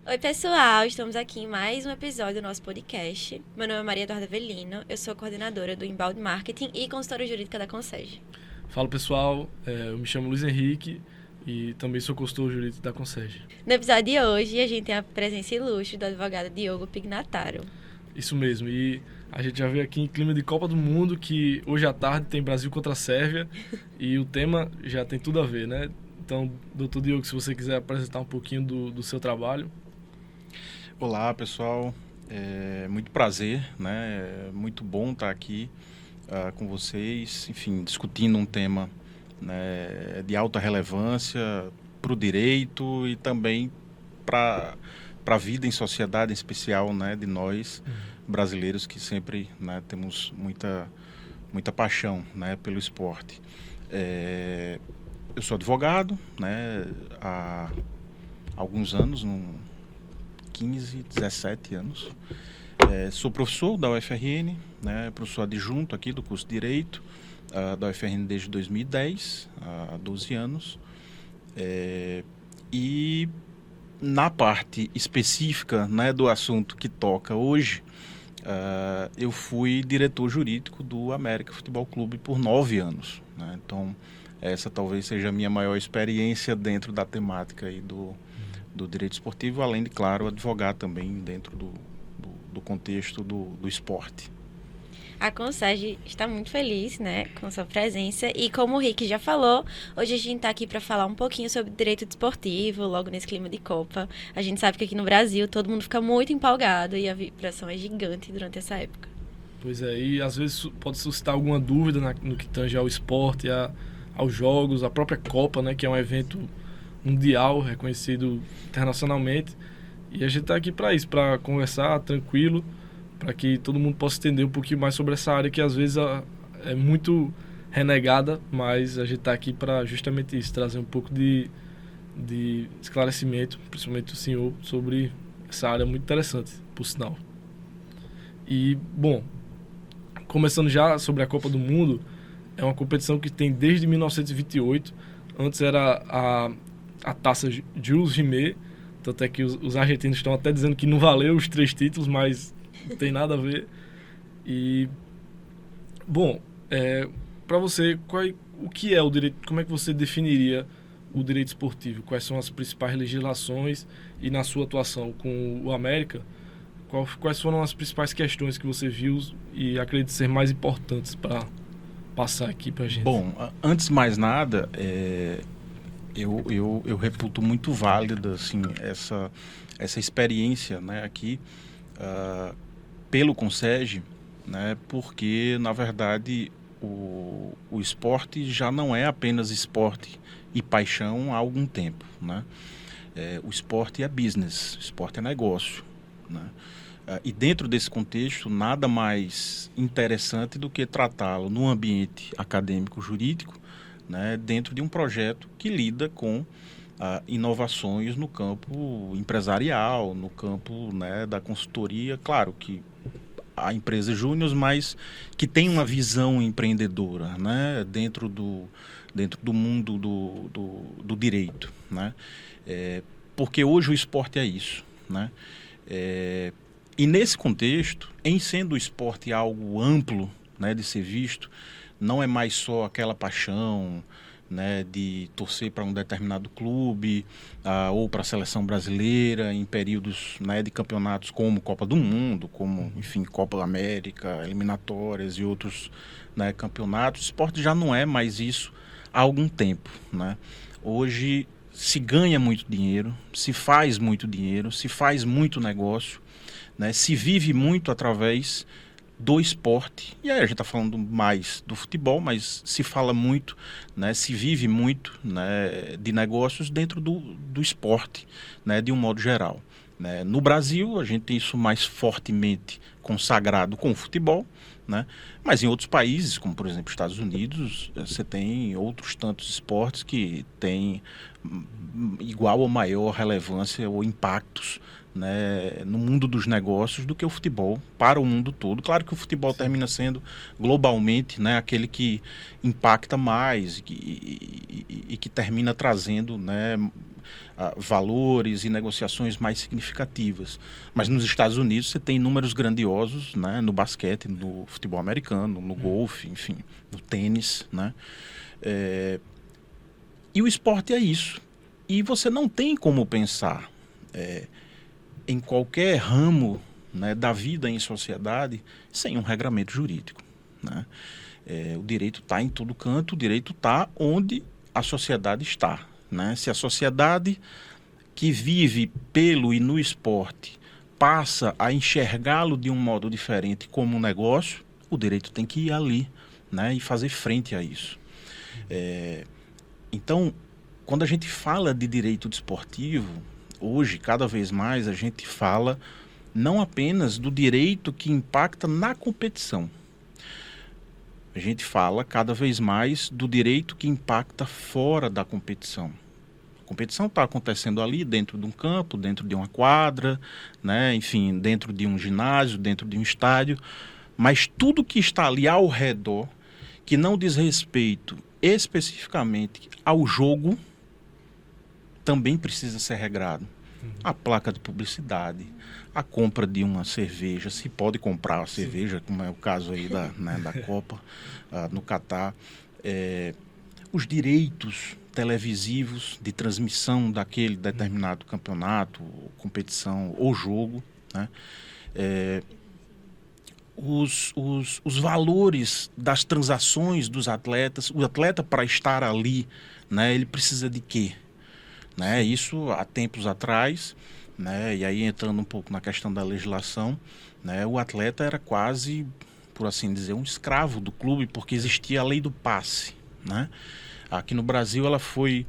Oi, pessoal! Estamos aqui em mais um episódio do nosso podcast. Meu nome é Maria Eduarda Avelino, eu sou coordenadora do Inbound Marketing e consultora jurídica da Concege. Fala pessoal, eu me chamo Luiz Henrique e também sou consultor jurídico da Concege. No episódio de hoje, a gente tem a presença ilustre do advogado Diogo Pignataro. Isso mesmo, e a gente já veio aqui em clima de Copa do Mundo, que hoje à tarde tem Brasil contra a Sérvia e o tema já tem tudo a ver, né? Então, doutor Diogo, se você quiser apresentar um pouquinho do seu trabalho. Olá, pessoal. É muito prazer, né? É muito bom estar aqui com vocês, enfim, discutindo um tema, né, de alta relevância para o direito e também para a vida em sociedade, em especial, né, de nós brasileiros que sempre, né, temos muita paixão, né, pelo esporte. Eu sou advogado, né, há alguns anos, 15, 17 anos. Sou professor da UFRN, né, professor adjunto aqui do curso de Direito da UFRN desde 2010, há 12 anos. E na parte específica, né, do assunto que toca hoje, eu fui diretor jurídico do América Futebol Clube por 9 anos. Né? Então, essa talvez seja a minha maior experiência dentro da temática aí do direito esportivo, além de, claro, advogar também dentro do contexto do esporte. A Concege está muito feliz, né, com sua presença e como o Rick já falou, hoje a gente está aqui para falar um pouquinho sobre direito desportivo, logo nesse clima de Copa. A gente sabe que aqui no Brasil todo mundo fica muito empolgado e a vibração é gigante durante essa época. Pois é, e às vezes pode suscitar alguma dúvida no que tange ao esporte, aos jogos, a própria Copa, né, que é um evento mundial, reconhecido internacionalmente. E a gente está aqui para isso, para conversar tranquilo, para que todo mundo possa entender um pouquinho mais sobre essa área que às vezes é muito renegada, mas a gente está aqui para justamente isso, trazer um pouco de esclarecimento, principalmente o senhor, sobre essa área muito interessante, por sinal. E, bom, começando já sobre a Copa do Mundo, é uma competição que tem desde 1928. Antes era a taça Jules Rimet, tanto é que os argentinos estão até dizendo que não valeu os 3 títulos, mas não tem nada a ver. E, bom, para você, o que é o direito, como é que você definiria o direito esportivo? Quais são as principais legislações e na sua atuação com o América, quais foram as principais questões que você viu e acredita ser mais importantes para passar aqui para a gente? Bom, antes de mais nada, eu reputo muito válida assim, essa experiência, né, aqui pelo Concege, né, porque, na verdade, o esporte já não é apenas esporte e paixão há algum tempo. Né? O esporte é business, o esporte é negócio. Né? E dentro desse contexto, nada mais interessante do que tratá-lo no ambiente acadêmico-jurídico, né, dentro de um projeto que lida com inovações no campo empresarial, no campo, né, da consultoria. Claro que a empresa júnior, mas que tem uma visão empreendedora, né, dentro do mundo do direito. Né? Porque hoje o esporte é isso. Né? E nesse contexto, em sendo o esporte algo amplo, né, de ser visto, não é mais só aquela paixão, né, de torcer para um determinado clube ou para a seleção brasileira em períodos, né, de campeonatos como Copa do Mundo, como, enfim, Copa da América, eliminatórias e outros, né, campeonatos. O esporte já não é mais isso há algum tempo. Né? Hoje se ganha muito dinheiro, se faz muito dinheiro, se faz muito negócio, né, se vive muito através do esporte. E aí a gente está falando mais do futebol, mas se fala muito, né, se vive muito, né, de negócios dentro do esporte, né, de um modo geral. Né? No Brasil, a gente tem isso mais fortemente consagrado com o futebol, né? Mas em outros países, como por exemplo Estados Unidos, você tem outros tantos esportes que têm igual ou maior relevância ou impactos, né, no mundo dos negócios do que o futebol para o mundo todo. Claro que o futebol Sim. termina sendo globalmente, né, aquele que impacta mais e que termina trazendo, né, valores e negociações mais significativas. Mas nos Estados Unidos você tem números grandiosos, né, no basquete, no futebol americano, no golfe, enfim, no tênis, né? E o esporte é isso. E você não tem como pensar em qualquer ramo, né, da vida em sociedade sem um regramento jurídico, né? O direito está em todo canto, o direito está onde a sociedade está, né? Se a sociedade que vive pelo e no esporte passa a enxergá-lo de um modo diferente como um negócio, o direito tem que ir ali, né, e fazer frente a isso. Então, quando a gente fala de direito desportivo, hoje, cada vez mais, a gente fala não apenas do direito que impacta na competição. A gente fala cada vez mais do direito que impacta fora da competição. A competição está acontecendo ali dentro de um campo, dentro de uma quadra, né? Enfim, dentro de um ginásio, dentro de um estádio, mas tudo que está ali ao redor, que não diz respeito especificamente ao jogo, também precisa ser regrado. A placa de publicidade, a compra de uma cerveja, se pode comprar a cerveja, como é o caso aí da Copa no Catar, os direitos televisivos de transmissão daquele determinado campeonato, competição ou jogo, né? Os valores das transações dos atletas, o atleta para estar ali, né, ele precisa de quê? Né? Isso há tempos atrás, né? E aí entrando um pouco na questão da legislação, né? O atleta era quase, por assim dizer, um escravo do clube, porque existia a lei do passe, né? Aqui no Brasil ela foi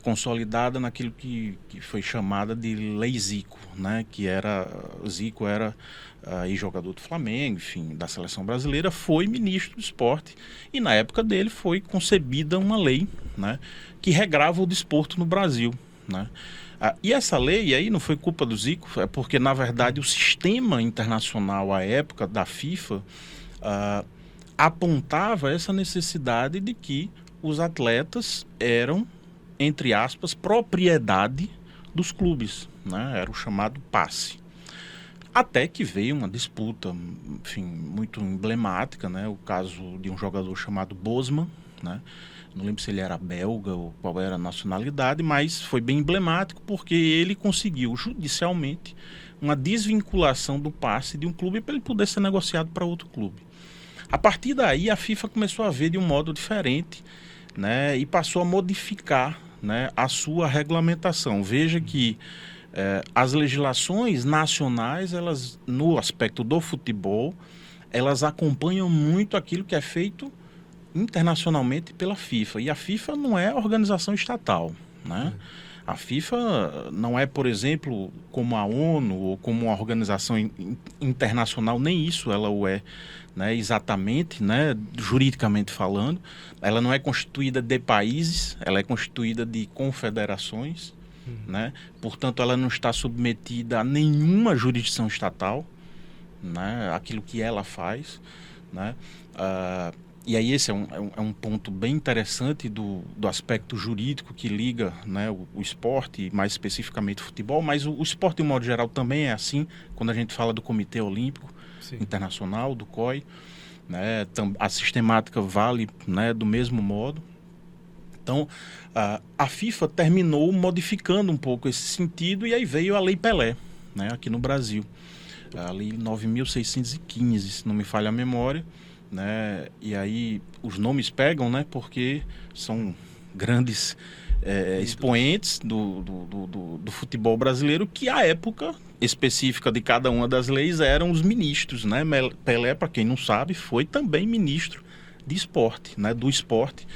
consolidada naquilo que foi chamada de Lei Zico, né? Que era, Zico era jogador do Flamengo, enfim, da seleção brasileira, foi ministro do esporte e na época dele foi concebida uma lei, né, que regrava o desporto no Brasil, né? E essa lei aí não foi culpa do Zico, é porque na verdade o sistema internacional à época da FIFA apontava essa necessidade de que os atletas eram, entre aspas, propriedade dos clubes, né? Era o chamado passe. Até que veio uma disputa, enfim, muito emblemática, né? O caso de um jogador chamado Bosman, né? Não lembro se ele era belga ou qual era a nacionalidade, mas foi bem emblemático porque ele conseguiu judicialmente uma desvinculação do passe de um clube para ele poder ser negociado para outro clube. A partir daí a FIFA começou a ver de um modo diferente, né? E passou a modificar, né, a sua regulamentação. Veja que as legislações nacionais, elas, no aspecto do futebol, elas acompanham muito aquilo que é feito internacionalmente pela FIFA. E a FIFA não é organização estatal, né? A FIFA não é, por exemplo, como a ONU ou como uma organização internacional, nem isso ela o é, né, exatamente, né, juridicamente falando. Ela não é constituída de países, ela é constituída de confederações, né? Portanto, ela não está submetida a nenhuma jurisdição estatal, né, aquilo que ela faz, né? E aí esse é um ponto bem interessante do aspecto jurídico que liga, né, o esporte, mais especificamente o futebol, mas o esporte, de um modo geral, também é assim, quando a gente fala do Comitê Olímpico Internacional, do COI, né, a sistemática vale, né, do mesmo modo. Então, a FIFA terminou modificando um pouco esse sentido e aí veio a Lei Pelé, né, aqui no Brasil. A Lei 9.615, se não me falha a memória, né? E aí os nomes pegam, né? Porque são grandes expoentes do futebol brasileiro que à época específica de cada uma das leis eram os ministros, né? Pelé, para quem não sabe, foi também ministro de esporte, né? Do esporte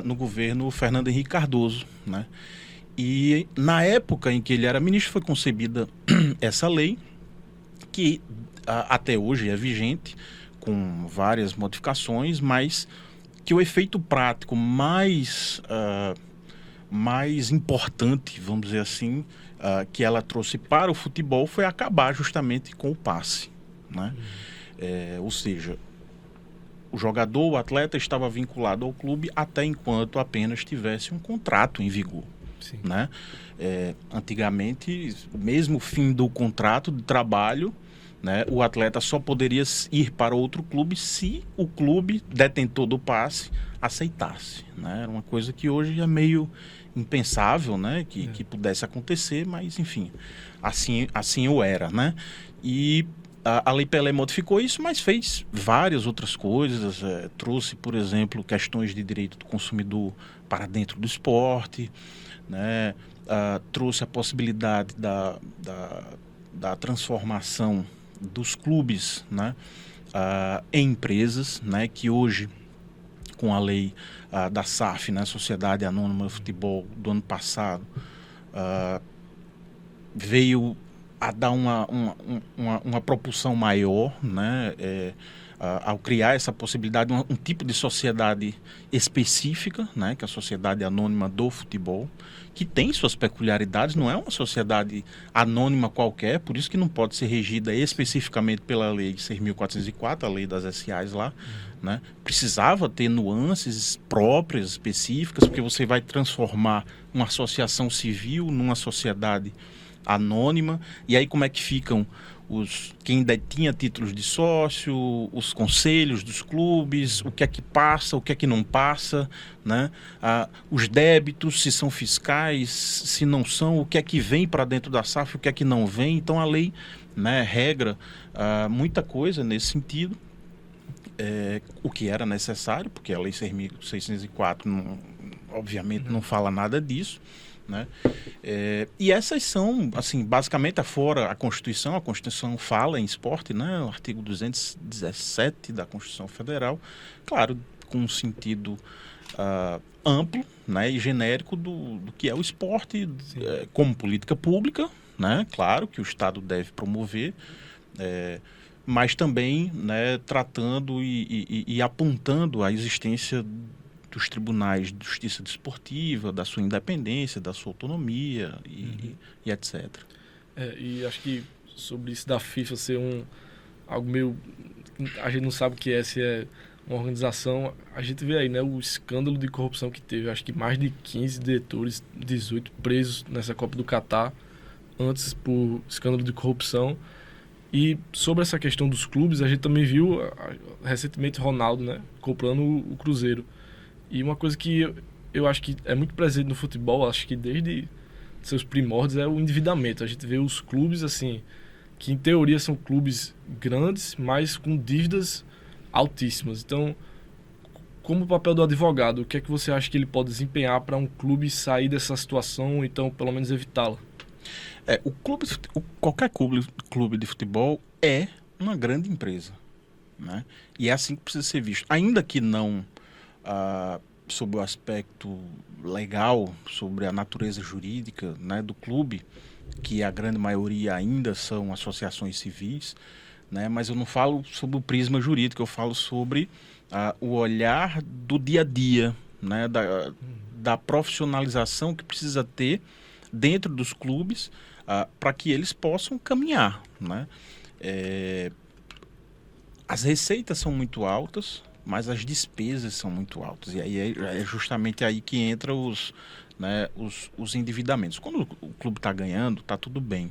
no governo Fernando Henrique Cardoso, né? E na época em que ele era ministro foi concebida essa lei que até hoje é vigente, com várias modificações, mas que o efeito prático mais importante, vamos dizer assim, que ela trouxe para o futebol foi acabar justamente com o passe, né? Ou seja, o jogador, o atleta estava vinculado ao clube até enquanto apenas tivesse um contrato em vigor, Sim. Né? Antigamente, mesmo o fim do contrato de trabalho, né, o atleta só poderia ir para outro clube se o clube detentor do passe aceitasse. Né? Era uma coisa que hoje é meio impensável, né, que pudesse acontecer, mas enfim, assim o era. Né? E a Lei Pelé modificou isso, mas fez várias outras coisas. Trouxe, por exemplo, questões de direito do consumidor para dentro do esporte, né? Trouxe a possibilidade da transformação dos clubes, né? Em empresas, né? Que hoje, com a lei da SAF, né? Sociedade Anônima de Futebol, do ano passado, veio a dar uma propulsão maior, né? Ao criar essa possibilidade, um tipo de sociedade específica, né? Que é a Sociedade Anônima do Futebol, que tem suas peculiaridades, não é uma sociedade anônima qualquer, por isso que não pode ser regida especificamente pela Lei 6.404, a lei das SAs lá, né? Precisava ter nuances próprias, específicas, porque você vai transformar uma associação civil numa sociedade anônima, e aí como é que ficam quem detinha títulos de sócio, os conselhos dos clubes, o que é que passa, o que é que não passa, né? Os débitos, se são fiscais, se não são, o que é que vem para dentro da SAF, o que é que não vem. Então a lei, né, regra muita coisa nesse sentido, o que era necessário, porque a lei 6.604 obviamente não fala nada disso. Né? E essas são, assim, basicamente, afora a Constituição fala em esporte, né? O artigo 217 da Constituição Federal, claro, com um sentido amplo, né? E genérico do que é o esporte como política pública, né? Claro que o Estado deve promover, mas também, né, tratando e apontando a existência dos tribunais de justiça desportiva, da sua independência, da sua autonomia e etc. E acho que sobre isso da FIFA ser algo meio... A gente não sabe o que é, se é uma organização... A gente vê aí, né, o escândalo de corrupção que teve. Acho que mais de 15 diretores, 18 presos nessa Copa do Catar, antes por escândalo de corrupção. E sobre essa questão dos clubes, a gente também viu recentemente Ronaldo, né, comprando o Cruzeiro. E uma coisa que eu acho que é muito presente no futebol, acho que desde seus primórdios, é o endividamento. A gente vê os clubes, assim, que em teoria são clubes grandes, mas com dívidas altíssimas. Então, como o papel do advogado, o que é que você acha que ele pode desempenhar para um clube sair dessa situação, ou então pelo menos evitá-la? Qualquer clube de futebol é uma grande empresa, né? E é assim que precisa ser visto. Ainda que não... sobre o aspecto legal, sobre a natureza jurídica, né, do clube, que a grande maioria ainda são associações civis, né, mas eu não falo sobre o prisma jurídico, eu falo sobre o olhar do dia a dia, né, da profissionalização que precisa ter dentro dos clubes para que eles possam caminhar. Né? As receitas são muito altas, mas as despesas são muito altas. E aí é justamente aí que entra os endividamentos. Quando o clube está ganhando, está tudo bem.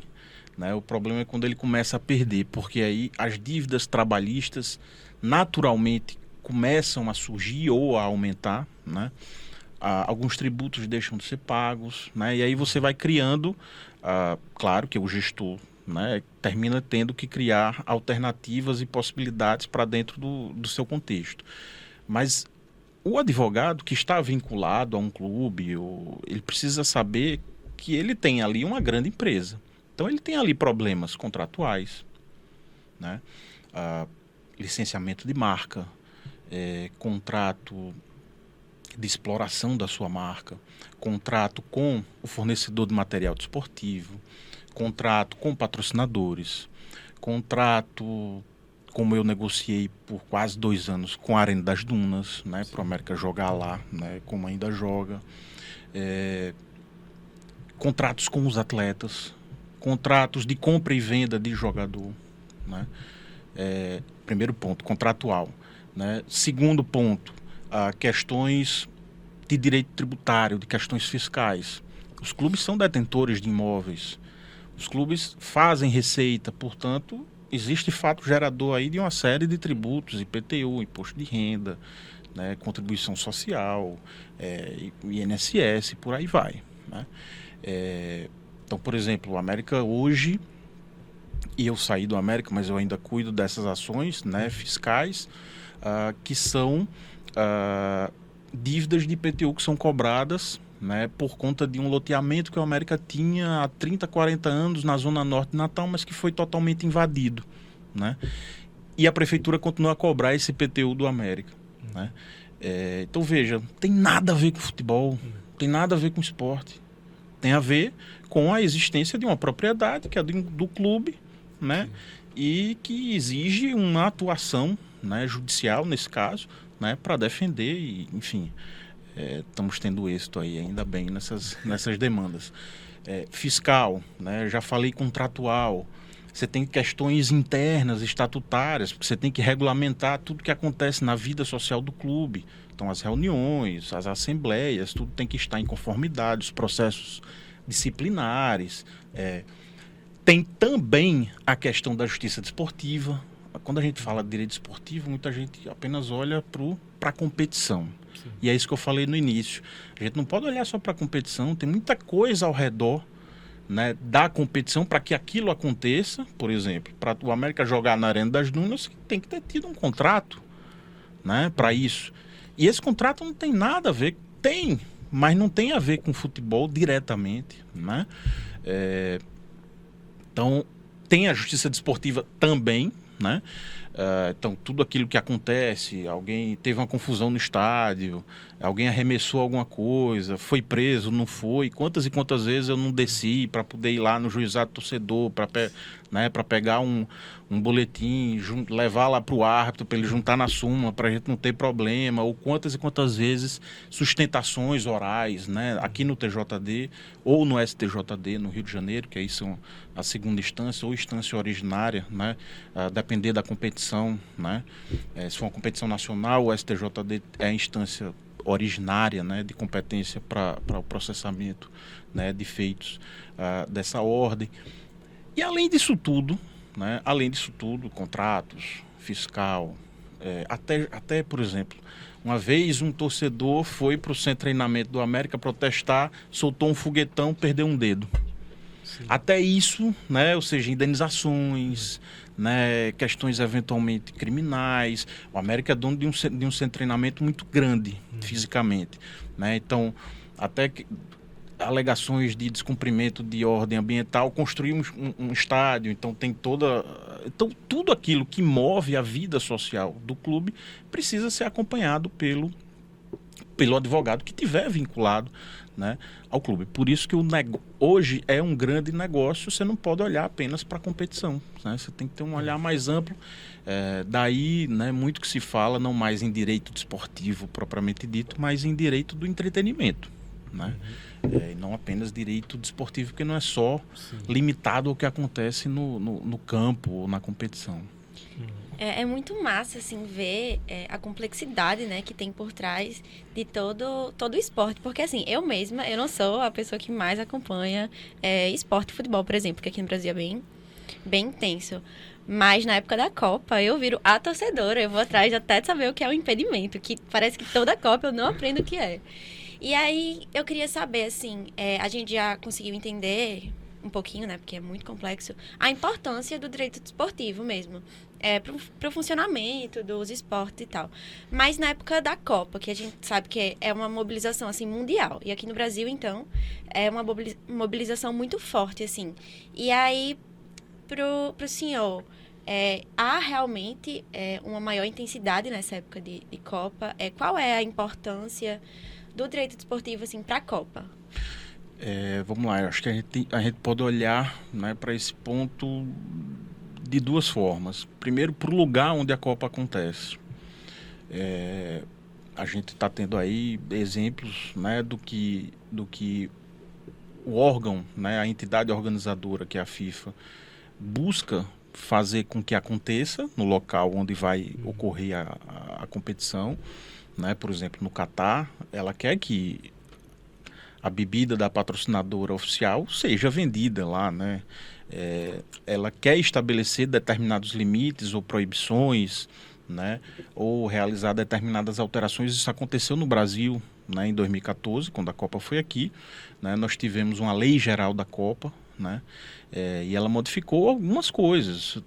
Né? O problema é quando ele começa a perder, porque aí as dívidas trabalhistas naturalmente começam a surgir ou a aumentar. Né? Alguns tributos deixam de ser pagos. Né? E aí você vai criando, claro que o gestor, né, termina tendo que criar alternativas e possibilidades para dentro do seu contexto. Mas o advogado que está vinculado a um clube, ele precisa saber que ele tem ali uma grande empresa. Então ele tem ali problemas contratuais, né? Licenciamento de marca, contrato de exploração da sua marca, contrato com o fornecedor de material desportivo, contrato com patrocinadores, contrato, como eu negociei por quase 2 anos com a Arena das Dunas, né, para o América jogar lá, né, como ainda joga, contratos com os atletas, contratos de compra e venda de jogador, né, primeiro ponto, contratual, né, segundo ponto, questões de direito tributário, de questões fiscais. Os clubes são detentores de imóveis. Os clubes fazem receita, portanto, existe fato gerador aí de uma série de tributos, IPTU, imposto de renda, né, contribuição social, INSS, por aí vai, né? Então, por exemplo, o América hoje, e eu saí do América, mas eu ainda cuido dessas ações, né, fiscais, que são dívidas de IPTU que são cobradas, né, por conta de um loteamento que o América tinha há 30, 40 anos na zona norte de Natal, mas que foi totalmente invadido, né? E a prefeitura continua a cobrar esse IPTU do América, né? Então veja, tem nada a ver com futebol, tem nada a ver com esporte, tem a ver com a existência de uma propriedade que é do clube, né? E que exige uma atuação, né, judicial nesse caso, né, para defender e, enfim, estamos tendo êxito aí, ainda bem, nessas demandas. Fiscal, né, já falei contratual, você tem questões internas, estatutárias, porque você tem que regulamentar tudo que acontece na vida social do clube. Então, as reuniões, as assembleias, tudo tem que estar em conformidade, os processos disciplinares. Tem também a questão da justiça desportiva. Quando a gente fala de direito esportivo, muita gente apenas olha para a competição. Sim. E é isso que eu falei no início. A gente não pode olhar só para a competição, tem muita coisa ao redor, né, da competição para que aquilo aconteça. Por exemplo, para o América jogar na Arena das Dunas, tem que ter tido um contrato, né, para isso. E esse contrato não tem nada a ver, mas não tem a ver com futebol diretamente, né? Então, tem a justiça desportiva também, né? Então, tudo aquilo que acontece, alguém teve uma confusão no estádio, alguém arremessou alguma coisa, foi preso, não foi. Quantas e quantas vezes eu não desci para poder ir lá no juizado torcedor, para pegar um boletim, levar lá para o árbitro, para ele juntar na súmula, para a gente não ter problema. Ou quantas e quantas vezes sustentações orais, né, aqui no TJD ou no STJD, no Rio de Janeiro, que aí são a segunda instância ou instância originária, né, a depender da competição, né? Se for uma competição nacional, o STJD é a instância originária, né, de competência para o processamento, né, de feitos dessa ordem. E além disso tudo, né, contratos, fiscal, até, por exemplo, uma vez um torcedor foi para o centro de treinamento do América protestar, soltou um foguetão, perdeu um dedo. Sim. Até isso, né, ou seja, indenizações, né, questões eventualmente criminais. O América é dono de um centro de treinamento muito grande, fisicamente, né? Então, até alegações de descumprimento de ordem ambiental, construímos um estádio, então tem então tudo aquilo que move a vida social do clube precisa ser acompanhado pelo advogado que tiver vinculado, né, ao clube. Por isso que hoje é um grande negócio, você não pode olhar apenas para a competição, né? Você tem que ter um olhar mais amplo. Daí, né, muito que se fala, não mais em direito desportivo propriamente dito, mas em direito do entretenimento, né? E não apenas direito desportivo, porque não é só limitado ao que acontece no campo ou na competição. É muito massa, assim, ver a complexidade, né, que tem por trás de todo o esporte. Porque, assim, eu não sou a pessoa que mais acompanha esporte, futebol, por exemplo, que aqui no Brasil é bem intenso. Mas na época da Copa, eu viro a torcedora. Eu vou atrás até de saber o que é o impedimento, que parece que toda Copa eu não aprendo o que é. E aí, eu queria saber, assim, a gente já conseguiu entender um pouquinho, né, porque é muito complexo, a importância do direito desportivo mesmo, para o funcionamento dos esportes e tal. Mas na época da Copa, que a gente sabe que é uma mobilização, assim, mundial, e aqui no Brasil, então, é uma mobilização muito forte, assim. E aí, pro senhor, há realmente uma maior intensidade nessa época de Copa? Qual é a importância do direito desportivo, assim, para a Copa? Vamos lá, eu acho que a gente pode olhar, né, para esse ponto de duas formas. Primeiro, para o lugar onde a Copa acontece. A gente está tendo aí exemplos, né, do que o órgão, né, a entidade organizadora, que é a FIFA, busca fazer com que aconteça no local onde vai ocorrer a competição, né? Por exemplo, no Catar, ela quer que a bebida da patrocinadora oficial seja vendida lá, né? Ela quer estabelecer determinados limites ou proibições, né? Ou realizar determinadas alterações. Isso aconteceu no Brasil, né, em 2014, quando a Copa foi aqui, né? Nós tivemos uma lei geral da Copa, né? E ela modificou algumas coisas,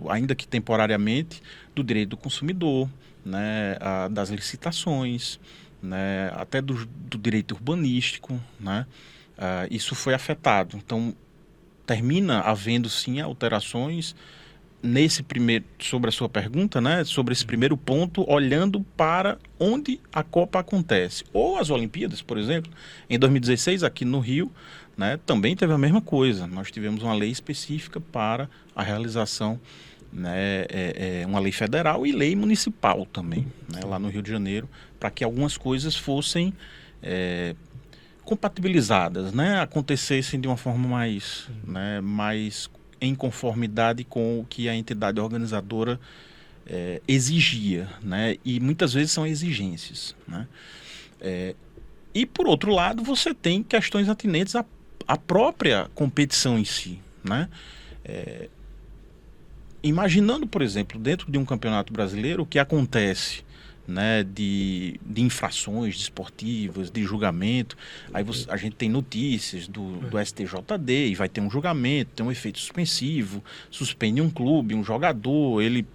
ainda que temporariamente, do direito do consumidor, né? Das licitações, né? Até do direito urbanístico, né? Isso foi afetado. Então, termina havendo sim alterações nesse primeiro, sobre a sua pergunta, né? Sobre esse primeiro ponto, olhando para onde a Copa acontece. Ou as Olimpíadas, por exemplo, em 2016, aqui no Rio, né, também teve a mesma coisa. Nós tivemos uma lei específica para a realização, né, uma lei federal e lei municipal também, né, lá no Rio de Janeiro, para que algumas coisas fossem compatibilizadas, né, acontecessem de uma forma mais, né, mais em conformidade com o que a entidade organizadora exigia, né, e muitas vezes são exigências, né. E por outro lado, você tem questões atinentes à própria competição em si, né. Imaginando, por exemplo, dentro de um campeonato brasileiro, o que acontece, né, de infrações desportivas, de julgamento. Aí a gente tem notícias do STJD e vai ter um julgamento, tem um efeito suspensivo, suspende um clube, um jogador, ele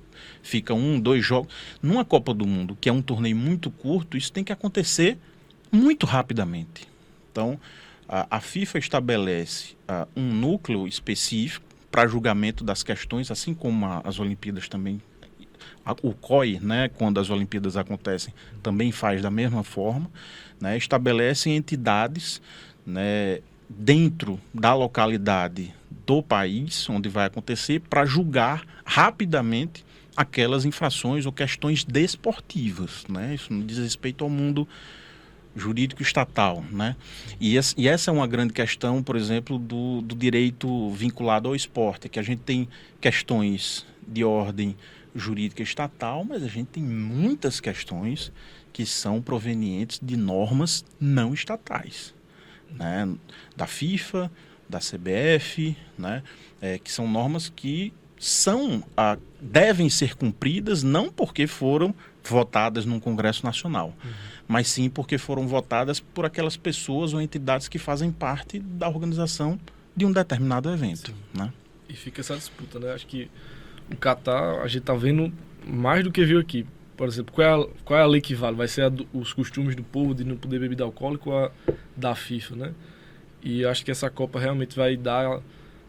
fica 1, 2 jogos. Numa Copa do Mundo, que é um torneio muito curto, isso tem que acontecer muito rapidamente. Então, a FIFA estabelece um núcleo específico para julgamento das questões, assim como as Olimpíadas também. O COI, né, quando as Olimpíadas acontecem, também faz da mesma forma, né, estabelece entidades, né, dentro da localidade do país onde vai acontecer para julgar rapidamente aquelas infrações ou questões desportivas, né? Isso não diz respeito ao mundo jurídico estatal, né? E essa é uma grande questão, por exemplo, do direito vinculado ao esporte, que a gente tem questões de ordem jurídica estatal, mas a gente tem muitas questões que são provenientes de normas não estatais, né? Da FIFA, da CBF, né? Que são normas que devem ser cumpridas não porque foram votadas num Congresso Nacional, mas sim porque foram votadas por aquelas pessoas ou entidades que fazem parte da organização de um determinado evento, né? E fica essa disputa, né? Acho que o Catar, a gente tá vendo mais do que viu aqui. Por exemplo, qual é a lei que vale? Vai ser os costumes do povo de não poder beber alcoólico ou a da FIFA, né? E acho que essa Copa realmente vai dar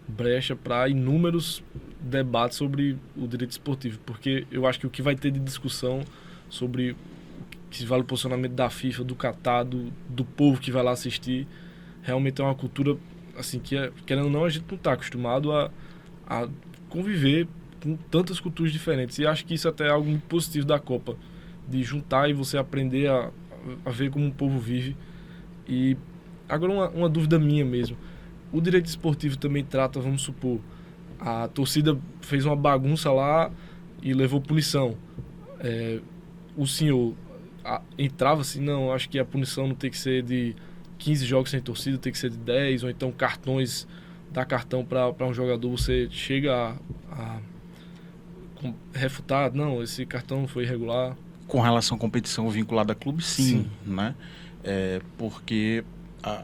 brecha para inúmeros debates sobre o direito esportivo, porque eu acho que o que vai ter de discussão sobre o que vale o posicionamento da FIFA, do Catar, do povo que vai lá assistir, realmente é uma cultura, assim, que querendo ou não, a gente não está acostumado a conviver com tantas culturas diferentes. E acho que isso até é algo muito positivo da Copa, de juntar e você aprender a ver como o povo vive. E agora uma dúvida minha mesmo. O direito esportivo também trata, vamos supor, a torcida fez uma bagunça lá e levou punição. O senhor entrava assim, não, acho que a punição não tem que ser de 15 jogos sem torcida, tem que ser de 10, ou então cartões, dar cartão para um jogador, você chega a refutar, não, esse cartão foi irregular. Com relação à competição vinculada a clube, sim. Né? Porque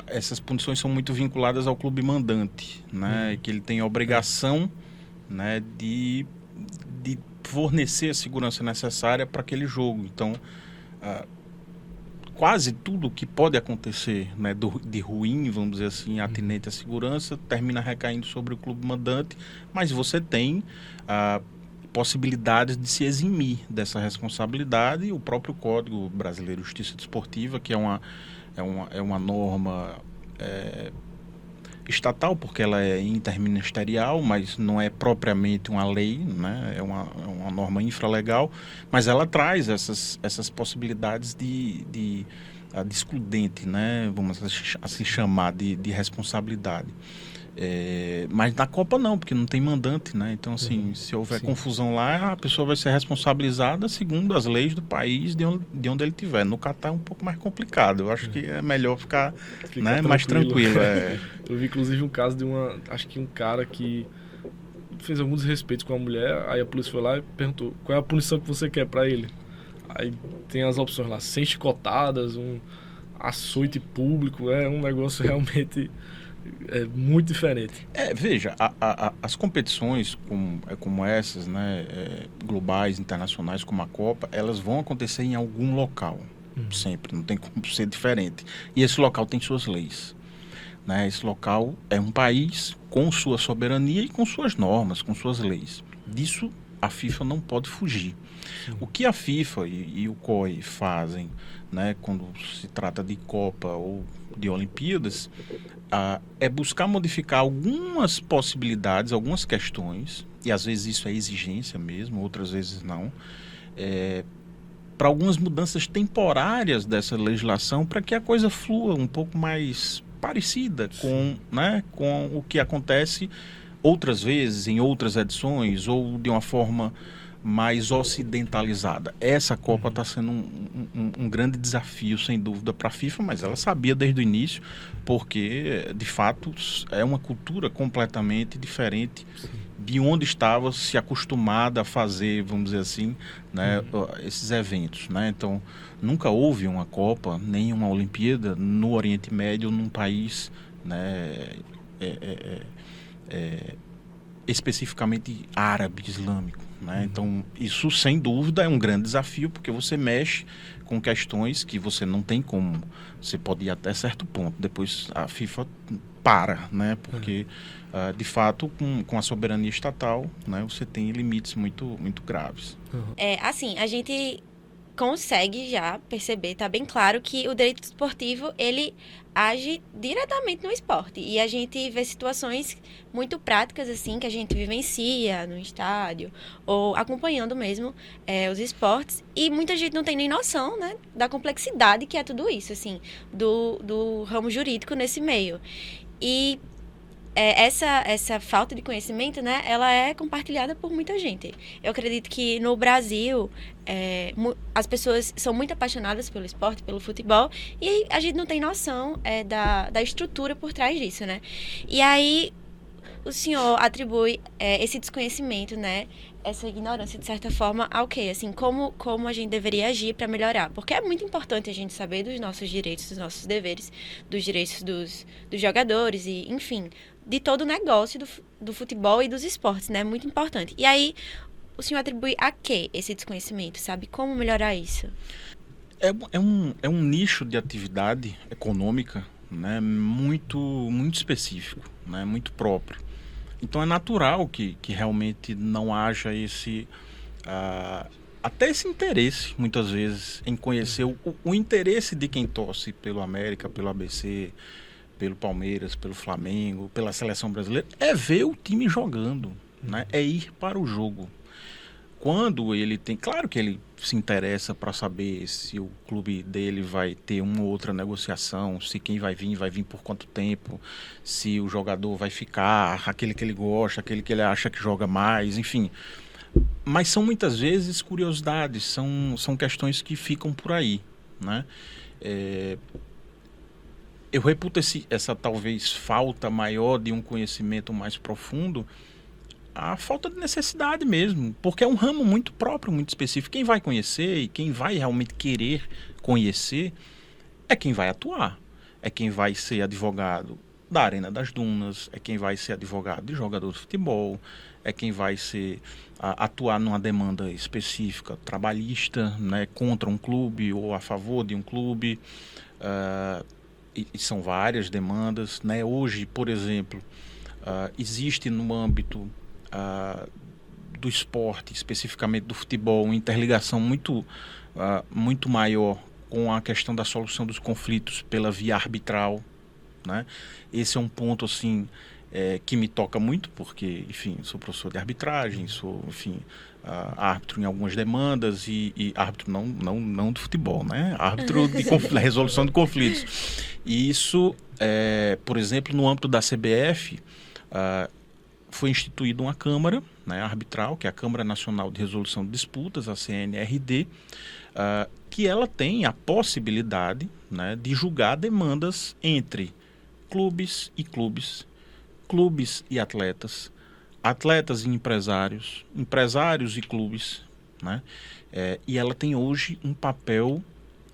essas punições são muito vinculadas ao clube mandante, né? Que ele tem a obrigação, né, de fornecer a segurança necessária para aquele jogo. Então, quase tudo que pode acontecer, né, de ruim, vamos dizer assim, atinente à segurança, termina recaindo sobre o clube mandante, mas você tem possibilidades de se eximir dessa responsabilidade. O próprio Código Brasileiro de Justiça Desportiva, que é uma norma estatal, porque ela é interministerial, mas não é propriamente uma lei, né? É uma norma infralegal, mas ela traz essas possibilidades de excludente, né? Vamos assim chamar de responsabilidade. Mas na Copa não, porque não tem mandante, né? Então, assim, se houver confusão lá, a pessoa vai ser responsabilizada segundo as leis do país de onde ele estiver. No Catar é um pouco mais complicado. Eu acho que é melhor ficar né, mais tranquilo. Eu vi, inclusive, um caso de acho que um cara que fez alguns desrespeitos com a mulher, aí a polícia foi lá e perguntou qual é a punição que você quer pra ele. Aí tem as opções lá, 100 chicotadas, um açoite público, é um negócio realmente muito diferente. Veja, as competições como essas, né, globais, internacionais, como a Copa, elas vão acontecer em algum local, sempre, não tem como ser diferente. E esse local tem suas leis. Né? Esse local é um país com sua soberania e com suas normas, com suas leis. Disso a FIFA não pode fugir. O que a FIFA e o COI fazem, né, quando se trata de Copa ou de Olimpíadas, é buscar modificar algumas possibilidades, algumas questões, e às vezes isso é exigência mesmo, outras vezes não, para algumas mudanças temporárias dessa legislação, para que a coisa flua um pouco mais parecida com o que acontece outras vezes, em outras edições, ou de uma forma mais ocidentalizada. Essa Copa está sendo um grande desafio, sem dúvida, para a FIFA, mas ela sabia desde o início, porque, de fato, é uma cultura completamente diferente de onde estava se acostumada a fazer, vamos dizer assim, né, esses eventos. Né? Então, nunca houve uma Copa, nem uma Olimpíada no Oriente Médio, num país, né, especificamente árabe, islâmico. Né? Então, isso sem dúvida é um grande desafio, porque você mexe com questões que você não tem como. Você pode ir até certo ponto, depois a FIFA para, né? Porque, de fato, com a soberania estatal, né, você tem limites muito, muito graves. Assim, a gente consegue já perceber, tá bem claro que o direito esportivo, ele age diretamente no esporte. E a gente vê situações muito práticas, assim, que a gente vivencia no estádio, ou acompanhando mesmo os esportes. E muita gente não tem nem noção, né, da complexidade que é tudo isso, assim, do ramo jurídico nesse meio. E essa falta de conhecimento, né, ela é compartilhada por muita gente. Eu acredito que no Brasil, as pessoas são muito apaixonadas pelo esporte, pelo futebol, e a gente não tem noção da estrutura por trás disso, né? E aí, o senhor atribui esse desconhecimento, né, essa ignorância, de certa forma, ao quê? Assim, como a gente deveria agir para melhorar? Porque é muito importante a gente saber dos nossos direitos, dos nossos deveres, dos direitos dos jogadores e, enfim, de todo o negócio do futebol e dos esportes, né? Muito importante. E aí, o senhor atribui a quê esse desconhecimento, sabe? Como melhorar isso? É um nicho de atividade econômica, né, muito, muito específico, né, muito próprio. Então é natural que realmente não haja até esse interesse, muitas vezes, em conhecer o interesse de quem torce pelo América, pelo ABC, pelo Palmeiras, pelo Flamengo, pela seleção brasileira, é ver o time jogando, né? É ir para o jogo. Quando ele tem... Claro que ele se interessa para saber se o clube dele vai ter uma ou outra negociação, se quem vai vir por quanto tempo, se o jogador vai ficar, aquele que ele gosta, aquele que ele acha que joga mais, enfim. Mas são muitas vezes curiosidades, são questões que ficam por aí, né? Eu reputo essa talvez falta maior de um conhecimento mais profundo, a falta de necessidade mesmo, porque é um ramo muito próprio, muito específico. Quem vai conhecer e quem vai realmente querer conhecer é quem vai atuar, é quem vai ser advogado da Arena das Dunas, é quem vai ser advogado de jogador de futebol, é quem vai atuar numa demanda específica trabalhista, né, contra um clube ou a favor de um clube. E são várias demandas, né? Hoje, por exemplo, existe no âmbito do esporte, especificamente do futebol, uma interligação muito maior com a questão da solução dos conflitos pela via arbitral, né? Esse é um ponto assim que me toca muito, porque, enfim, sou professor de arbitragem, sou, enfim, árbitro em algumas demandas e árbitro não do futebol, né? Árbitro de resolução de conflitos. E isso, por exemplo, no âmbito da CBF, foi instituída uma Câmara, né, arbitral, que é a Câmara Nacional de Resolução de Disputas, a CNRD, que ela tem a possibilidade, né, de julgar demandas entre clubes e clubes, clubes e atletas, atletas e empresários, empresários e clubes, né? E ela tem hoje um papel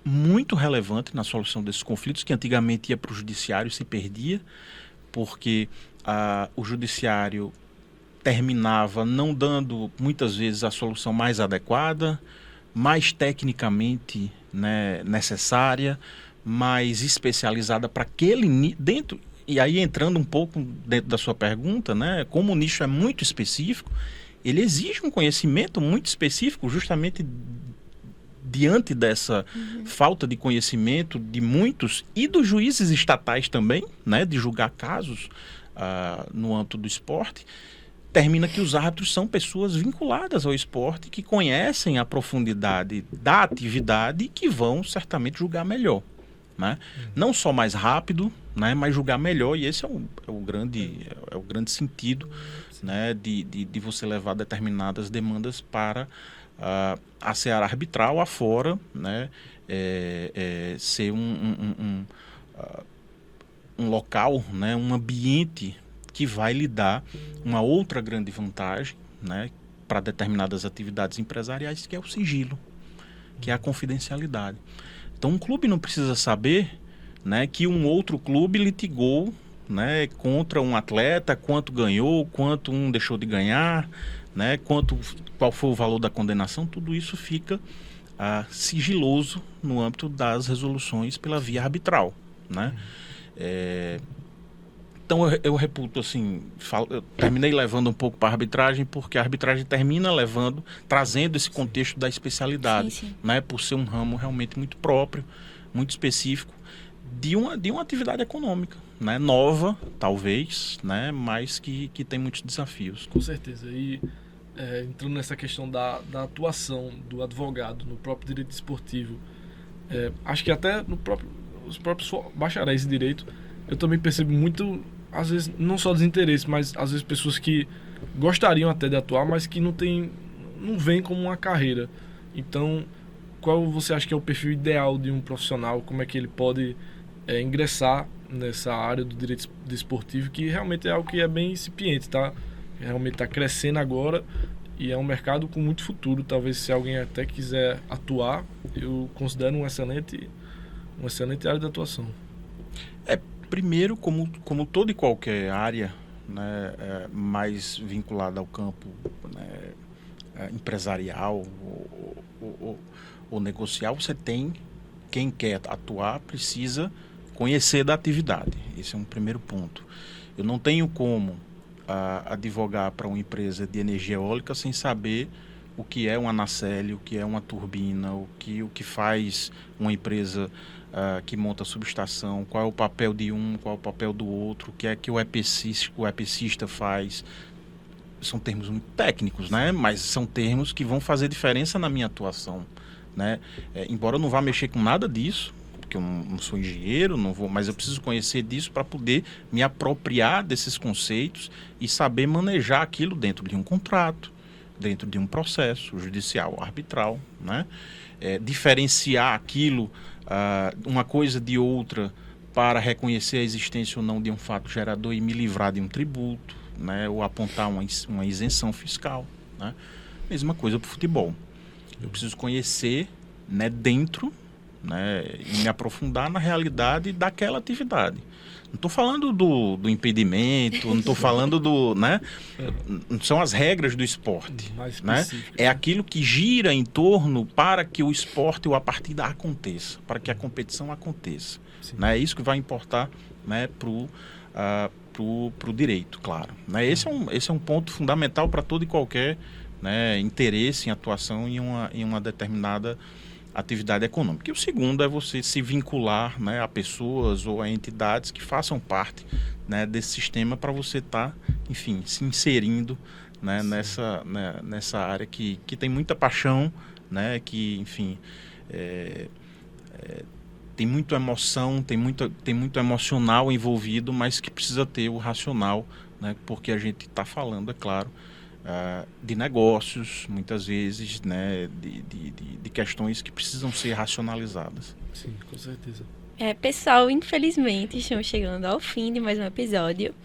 muito relevante na solução desses conflitos, que antigamente ia para o judiciário e se perdia, porque o judiciário terminava não dando, muitas vezes, a solução mais adequada, mais tecnicamente, né, necessária, mais especializada para aquele dentro. E aí, entrando um pouco dentro da sua pergunta, né, como o nicho é muito específico, ele exige um conhecimento muito específico, justamente diante dessa falta de conhecimento de muitos e dos juízes estatais também, né, de julgar casos no âmbito do esporte. Termina que os árbitros são pessoas vinculadas ao esporte, que conhecem a profundidade da atividade e que vão certamente julgar melhor, né? Não só mais rápido, né, mas julgar melhor, e esse é o grande sentido, né, de você levar determinadas demandas para a seara arbitral afora, né, ser um local, né, um ambiente que vai lhe dar uma outra grande vantagem, né, para determinadas atividades empresariais, que é o sigilo, que é a confidencialidade. Então, um clube não precisa saber, né, que um outro clube litigou, né, contra um atleta, quanto ganhou, quanto um deixou de ganhar, né, qual foi o valor da condenação. Tudo isso fica sigiloso no âmbito das resoluções pela via arbitral, né? Então eu reputo assim, eu terminei levando um pouco para a arbitragem, porque a arbitragem termina trazendo esse contexto da especialidade, sim. Né, por ser um ramo realmente muito próprio, muito específico, de uma atividade econômica, né, nova, talvez, né, mas que tem muitos desafios. Com certeza. E entrando nessa questão da atuação do advogado no próprio direito esportivo, acho que até os próprios bacharéis em direito, eu também percebo muito, às vezes, não só desinteresse, mas às vezes pessoas que gostariam até de atuar, mas que não veem como uma carreira. Então, qual você acha que é o perfil ideal de um profissional? Como é que ele pode ingressar nessa área do direito desportivo, que realmente é algo que é bem incipiente, tá? Realmente está crescendo agora e é um mercado com muito futuro. Talvez, se alguém até quiser atuar, eu considero uma excelente área de atuação. Primeiro, como toda e qualquer área, né, mais vinculada ao campo, né, empresarial ou negocial, você tem, quem quer atuar precisa conhecer da atividade. Esse é um primeiro ponto. Eu não tenho como advogar para uma empresa de energia eólica sem saber o que é uma nacelle, o que é uma turbina, o que faz uma empresa que monta a subestação, qual é o papel de um, qual é o papel do outro, o que é que o EPCista faz. São termos muito técnicos, né? Mas são termos que vão fazer diferença na minha atuação, né? Embora eu não vá mexer com nada disso, porque eu não sou engenheiro, mas eu preciso conhecer disso para poder me apropriar desses conceitos e saber manejar aquilo dentro de um contrato, dentro de um processo judicial, arbitral, né? Diferenciar aquilo, uma coisa de outra, para reconhecer a existência ou não de um fato gerador e me livrar de um tributo, né? Ou apontar uma isenção fiscal, né? Mesma coisa para o futebol. Eu preciso conhecer, né, dentro, né, e me aprofundar na realidade daquela atividade. Não estou falando do impedimento, não estou falando né? São as regras do esporte. Né? É aquilo que gira em torno para que o esporte ou a partida aconteça, para que a competição aconteça. Né? É isso que vai importar, né, pro direito, claro. Né? Esse é um ponto fundamental para todo e qualquer, né, interesse em atuação em uma determinada atividade econômica. E o segundo é você se vincular, né, a pessoas ou a entidades que façam parte, né, desse sistema, para você estar, enfim, se inserindo, né, nessa área que tem muita paixão, né, que, enfim, tem muita emoção, tem muito emocional envolvido, mas que precisa ter o racional, né? Porque a gente está falando, é claro, de negócios, muitas vezes, né? De questões que precisam ser racionalizadas. Sim, com certeza. Pessoal, infelizmente estamos chegando ao fim de mais um episódio.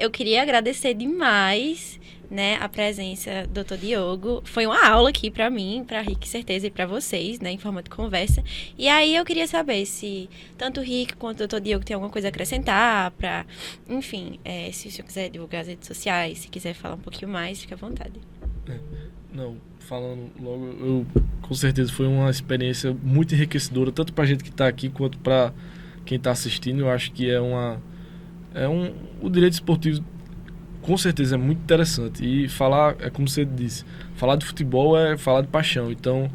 Eu queria agradecer demais, né, a presença do Dr. Diogo. Foi uma aula aqui para mim, para Rick, certeza, e para vocês, né, em forma de conversa. E aí eu queria saber se tanto o Rick quanto o Dr. Diogo tem alguma coisa a acrescentar, para, enfim, se o senhor quiser divulgar as redes sociais, se quiser falar um pouquinho mais, fique à vontade. Não, falando logo, com certeza foi uma experiência muito enriquecedora, tanto pra gente que tá aqui, quanto pra quem tá assistindo. Eu acho que o direito esportivo, com certeza, é muito interessante. E falar, como você disse, falar de futebol é falar de paixão. Então,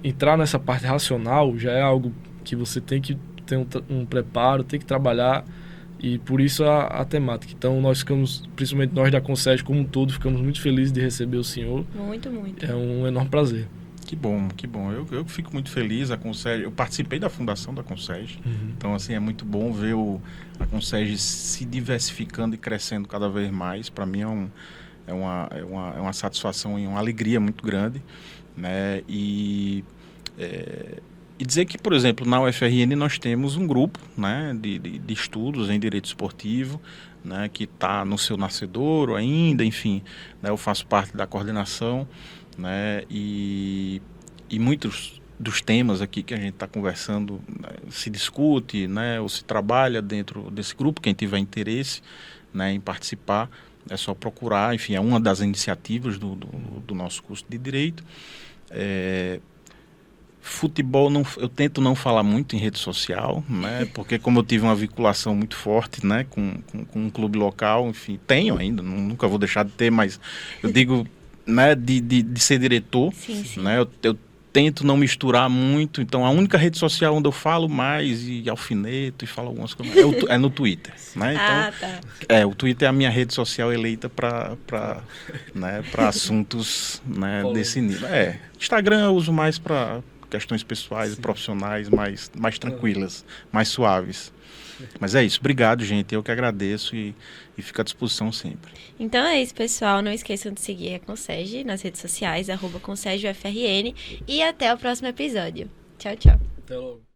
entrar nessa parte racional já é algo que você tem que ter um preparo, tem que trabalhar. E por isso a temática. Então nós ficamos, principalmente nós da Concege como um todo, ficamos muito felizes de receber o senhor. Muito, muito. É um enorme prazer. Que bom, que bom. Eu fico muito feliz. A Concege, eu participei da fundação da Concege. Então, assim, é muito bom ver a Concege se diversificando e crescendo cada vez mais. Para mim é uma satisfação e uma alegria muito grande, né? E dizer que, por exemplo, na UFRN nós temos um grupo, né, de estudos em direito esportivo, né, que está no seu nascedouro ainda, enfim, né, eu faço parte da coordenação, né, e muitos dos temas aqui que a gente está conversando, né, se discute, né, ou se trabalha dentro desse grupo. Quem tiver interesse, né, em participar, é só procurar. Enfim, é uma das iniciativas do nosso curso de Direito. Futebol, eu tento não falar muito em rede social, né? Porque como eu tive uma vinculação muito forte, né, com um clube local, enfim, tenho ainda, nunca vou deixar de ter, mas eu digo, né, de ser diretor, sim. Né? Eu tento não misturar muito, então a única rede social onde eu falo mais e alfineto e falo algumas coisas é no Twitter, né? Então, tá. O Twitter é a minha rede social eleita para assuntos, né, desse nível. Instagram eu uso mais para questões pessoais e profissionais mais tranquilas, mais suaves. Mas é isso. Obrigado, gente. Eu que agradeço e fico à disposição sempre. Então é isso, pessoal. Não esqueçam de seguir a Concege nas redes sociais, @ConsegeUFRN. E até o próximo episódio. Tchau, tchau. Até logo.